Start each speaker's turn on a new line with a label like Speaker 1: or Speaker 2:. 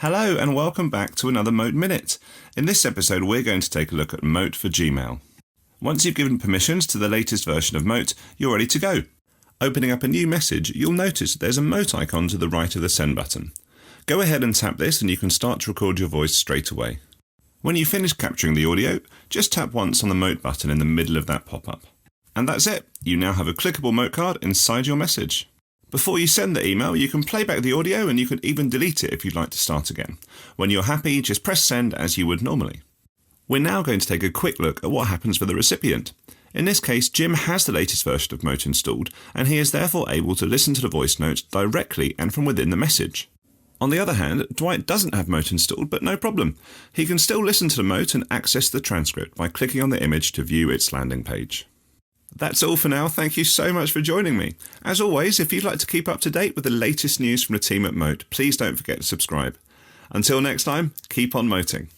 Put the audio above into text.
Speaker 1: Hello and welcome back to another Mote Minute. In this episode we're going to take a look at Mote for Gmail. Once you've given permissions to the latest version of Mote, you're ready to go. Opening up a new message, you'll notice there's a Mote icon to the right of the send button. Go ahead and tap this and you can start to record your voice straight away. When you finish capturing the audio, just tap once on the Mote button in the middle of that pop-up. And that's it, you now have a clickable Mote card inside your message. Before you send the email, you can play back the audio and you can even delete it if you'd like to start again. When you're happy, just press send as you would normally. We're now going to take a quick look at what happens for the recipient. In this case, Jim has the latest version of Mote installed, and he is therefore able to listen to the voice notes directly and from within the message. On the other hand, Dwight doesn't have Mote installed, but no problem. He can still listen to the Mote and access the transcript by clicking on the image to view its landing page. That's all for now. Thank you so much for joining me. As always, if you'd like to keep up to date with the latest news from the team at Mote, please don't forget to subscribe. Until next time, keep on moting.